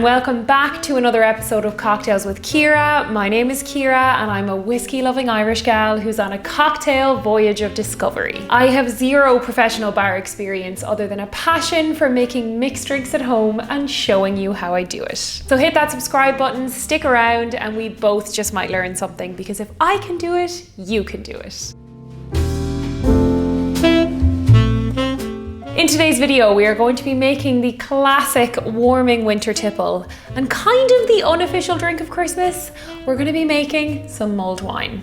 and welcome back to another episode of Cocktails with Ciara. My name is Ciara and I'm a whiskey-loving Irish gal who's on a cocktail voyage of discovery. I have zero professional bar experience other than a passion for making mixed drinks at home and showing you how I do it. So hit that subscribe button, stick around, and we both just might learn something, because if I can do it, you can do it. In today's video, we are going to be making the classic warming winter tipple and kind of the unofficial drink of Christmas. We're going to be making some mulled wine.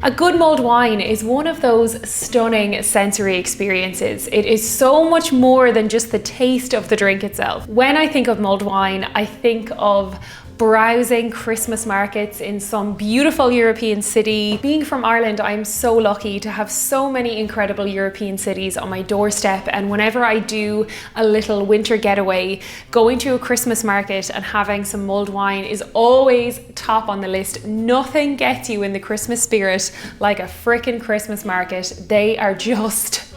A good mulled wine is one of those stunning sensory experiences. It is so much more than just the taste of the drink itself. When I think of mulled wine, I think of browsing Christmas markets in some beautiful European city. Being from Ireland, I'm so lucky to have so many incredible European cities on my doorstep, and whenever I do a little winter getaway, going to a Christmas market and having some mulled wine is always top on the list. Nothing gets you in the Christmas spirit like a frickin' Christmas market. They are just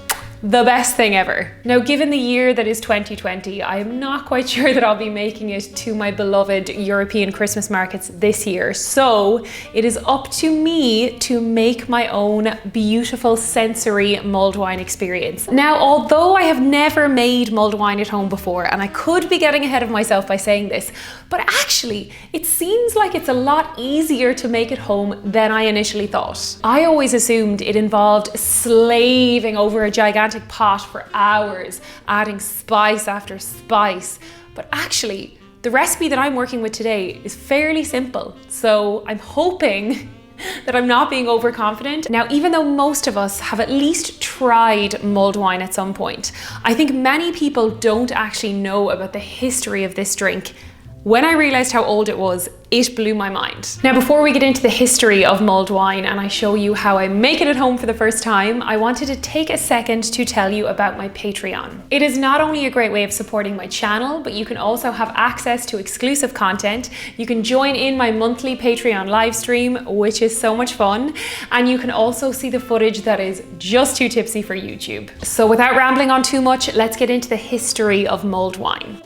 the best thing ever. Now, given the year that is 2020, I am not quite sure that I'll be making it to my beloved European Christmas markets this year. So it is up to me to make my own beautiful sensory mulled wine experience. Now, although I have never made mulled wine at home before, and I could be getting ahead of myself by saying this, but actually it seems like it's a lot easier to make at home than I initially thought. I always assumed it involved slaving over a gigantic pot for hours, adding spice after spice, but actually the recipe that I'm working with today is fairly simple, so I'm hoping that I'm not being overconfident. Now, even though most of us have at least tried mulled wine at some point, I think many people don't actually know about the history of this drink. When I realized how old it was, it blew my mind. Now, before we get into the history of mulled wine and I show you how I make it at home for the first time, I wanted to take a second to tell you about my Patreon. It is not only a great way of supporting my channel, but you can also have access to exclusive content. You can join in my monthly Patreon live stream, which is so much fun, and you can also see the footage that is just too tipsy for YouTube. So without rambling on too much, let's get into the history of mulled wine.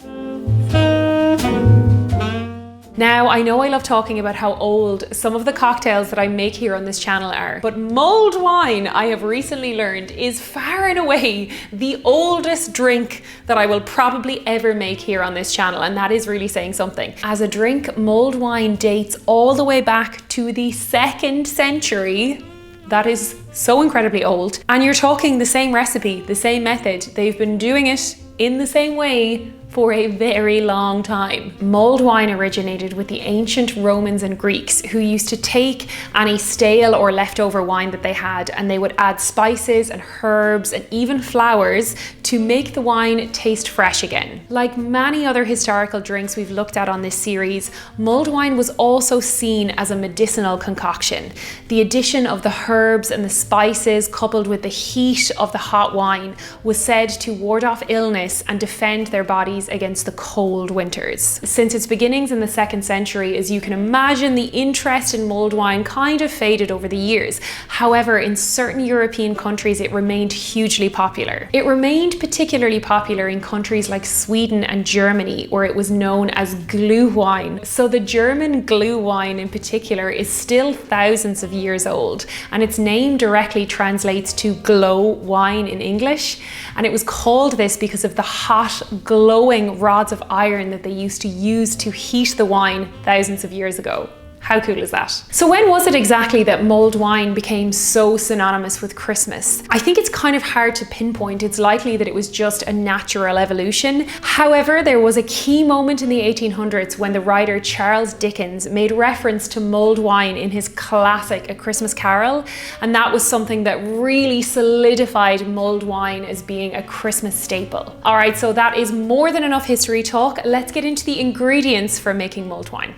Now, I know I love talking about how old some of the cocktails that I make here on this channel are, but mulled wine, I have recently learned, is far and away the oldest drink that I will probably ever make here on this channel, and that is really saying something. As a drink, mulled wine dates all the way back to the 2nd century. That is so incredibly old. And you're talking the same recipe, the same method. They've been doing it in the same way for a very long time. Mulled wine originated with the ancient Romans and Greeks, who used to take any stale or leftover wine that they had, and they would add spices and herbs and even flowers to make the wine taste fresh again. Like many other historical drinks we've looked at on this series, mulled wine was also seen as a medicinal concoction. The addition of the herbs and the spices, coupled with the heat of the hot wine, was said to ward off illness and defend their bodies against the cold winters. Since its beginnings in the 2nd century, as you can imagine, the interest in mulled wine kind of faded over the years. However, in certain European countries, it remained hugely popular. It remained particularly popular in countries like Sweden and Germany, where it was known as glue wine. So the German glue wine in particular is still thousands of years old, and its name directly translates to glow wine in English, and it was called this because of the hot, glowing rods of iron that they used to use to heat the wine thousands of years ago. How cool is that? So when was it exactly that mulled wine became so synonymous with Christmas? I think it's kind of hard to pinpoint. It's likely that it was just a natural evolution. However, there was a key moment in the 1800s when the writer Charles Dickens made reference to mulled wine in his classic A Christmas Carol, and that was something that really solidified mulled wine as being a Christmas staple. All right, so that is more than enough history talk. Let's get into the ingredients for making mulled wine.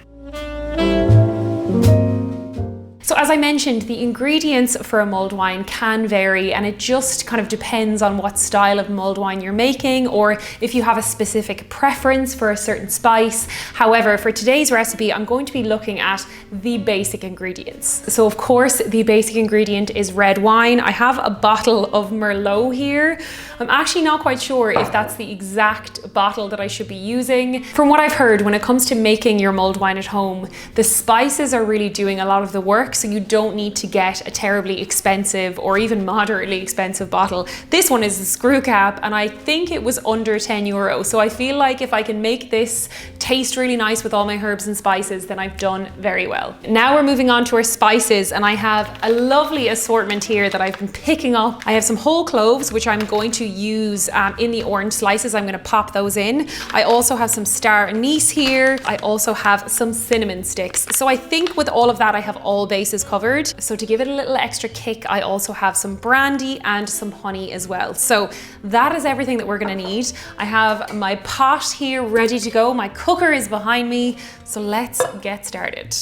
So as I mentioned, the ingredients for a mulled wine can vary, and it just kind of depends on what style of mulled wine you're making, or if you have a specific preference for a certain spice. However, for today's recipe, I'm going to be looking at the basic ingredients. So of course, the basic ingredient is red wine. I have a bottle of Merlot here. I'm actually not quite sure if that's the exact bottle that I should be using. From what I've heard, when it comes to making your mulled wine at home, the spices are really doing a lot of the work, so you don't need to get a terribly expensive or even moderately expensive bottle. This one is a screw cap, and I think it was under 10 euro. So I feel like if I can make this taste really nice with all my herbs and spices, then I've done very well. Now we're moving on to our spices, and I have a lovely assortment here that I've been picking up. I have some whole cloves, which I'm going to use in the orange slices. I'm going to pop those in. I also have some star anise here. I also have some cinnamon sticks. So I think with all of that, I have all bases covered. So to give it a little extra kick, I also have some brandy and some honey as well. So that is everything that we're going to need. I have my pot here ready to go. My cooker is behind me. So let's get started.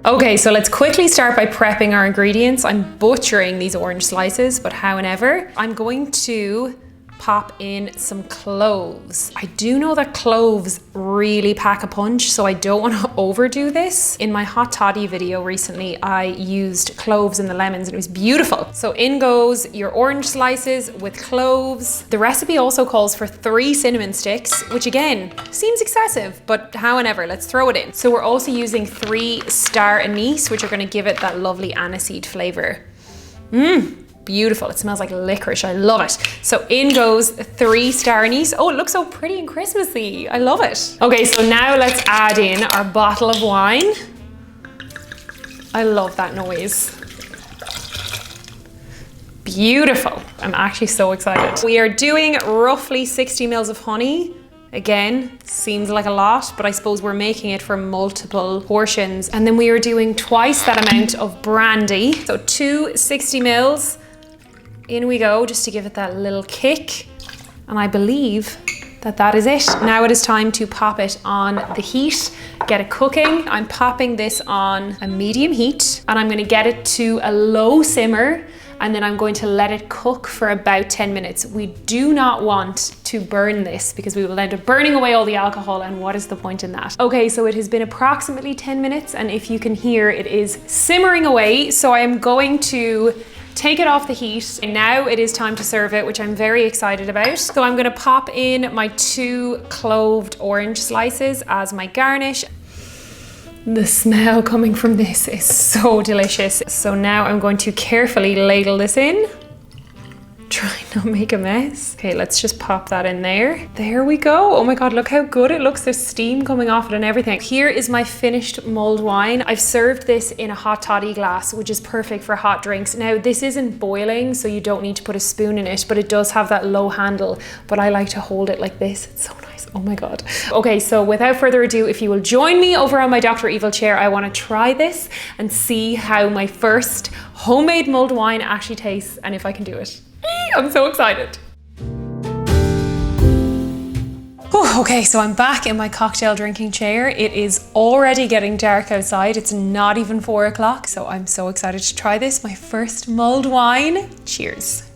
Okay, so let's quickly start by prepping our ingredients. I'm butchering these orange slices, but however, I'm going to pop in some cloves. I do know that cloves really pack a punch, so I don't want to overdo this. In my hot toddy video recently, I used cloves in the lemons and it was beautiful. So in goes your orange slices with cloves. The recipe also calls for 3 cinnamon sticks, which again, seems excessive, but however, let's throw it in. So we're also using 3 star anise, which are going to give it that lovely aniseed flavor. Beautiful. It smells like licorice. I love it. So in goes 3 star anise. Oh, it looks so pretty and Christmassy. I love it. Okay, so now let's add in our bottle of wine. I love that noise. Beautiful. I'm actually so excited. We are doing roughly 60 mils of honey. Again, seems like a lot, but I suppose we're making it for multiple portions. And then we are doing twice that amount of brandy. So 2 60 mils. In we go, just to give it that little kick. And I believe that that is it. Now it is time to pop it on the heat, get it cooking. I'm popping this on a medium heat, and I'm gonna get it to a low simmer, and then I'm going to let it cook for about 10 minutes. We do not want to burn this because we will end up burning away all the alcohol, and what is the point in that? Okay, so it has been approximately 10 minutes, and if you can hear, it is simmering away. So I am going to take it off the heat. And now it is time to serve it, which I'm very excited about. So I'm gonna pop in my 2 cloved orange slices as my garnish. The smell coming from this is so delicious. So now I'm going to carefully ladle this in. Try not make a mess. Okay, let's just pop that in there. There we go. Oh my God, look how good it looks. There's steam coming off it and everything. Here is my finished mulled wine. I've served this in a hot toddy glass, which is perfect for hot drinks. Now, this isn't boiling, so you don't need to put a spoon in it, but it does have that low handle. But I like to hold it like this. It's so nice. Oh my God. Okay, so without further ado, if you will join me over on my Dr. Evil chair, I want to try this and see how my first homemade mulled wine actually tastes and if I can do it. I'm so excited. Okay, so I'm back in my cocktail drinking chair. It is already getting dark outside. It's not even 4 o'clock, so I'm so excited to try this. My first mulled wine. Cheers.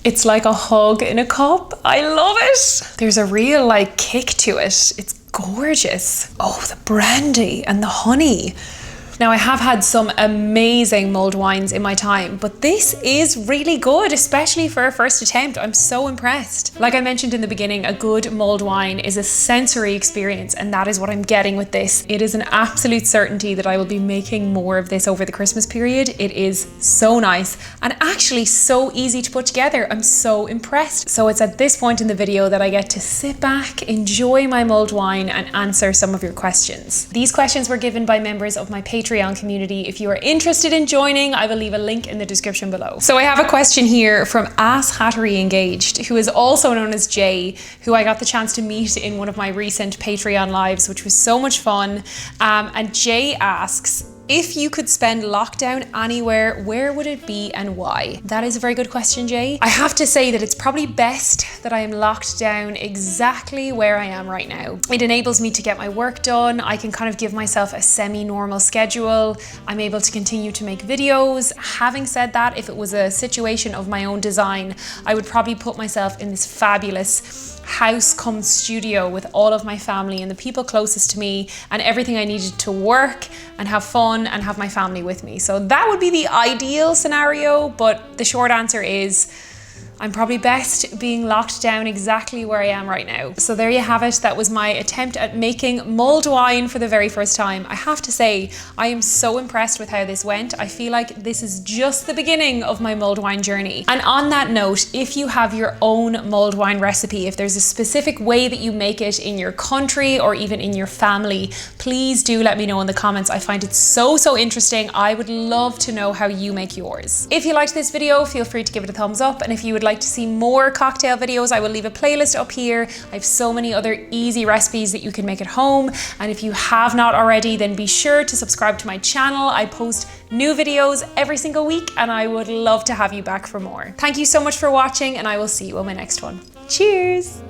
It's like a hug in a cup. I love it. There's a real kick to it. It's gorgeous. Oh, the brandy and the honey. Now, I have had some amazing mulled wines in my time, but this is really good, especially for a first attempt. I'm so impressed. Like I mentioned in the beginning, a good mulled wine is a sensory experience, and that is what I'm getting with this. It is an absolute certainty that I will be making more of this over the Christmas period. It is so nice and actually so easy to put together. I'm so impressed. So it's at this point in the video that I get to sit back, enjoy my mulled wine, and answer some of your questions. These questions were given by members of my Patreon community. If you are interested in joining, I will leave a link in the description below. So I have a question here from Ass Hattery Engaged, who is also known as Jay, who I got the chance to meet in one of my recent Patreon lives, which was so much fun. And Jay asks, If you could spend lockdown anywhere, where would it be and why? That is a very good question, Jay. I have to say that it's probably best that I am locked down exactly where I am right now. It enables me to get my work done. I can kind of give myself a semi-normal schedule. I'm able to continue to make videos. Having said that, if it was a situation of my own design, I would probably put myself in this fabulous house cum studio with all of my family and the people closest to me and everything I needed to work and have fun and have my family with me. So that would be the ideal scenario, but the short answer is I'm probably best being locked down exactly where I am right now. So there you have it. That was my attempt at making mulled wine for the very first time. I have to say, I am so impressed with how this went. I feel like this is just the beginning of my mulled wine journey. And on that note, if you have your own mulled wine recipe, if there's a specific way that you make it in your country or even in your family, please do let me know in the comments. I find it so interesting. I would love to know how you make yours. If you liked this video, feel free to give it a thumbs up. And if you would like to see more cocktail videos, I will leave a playlist up here. I have so many other easy recipes that you can make at home. And if you have not already, then be sure to subscribe to my channel. I post new videos every single week and I would love to have you back for more. Thank you so much for watching and I will see you on my next one. Cheers!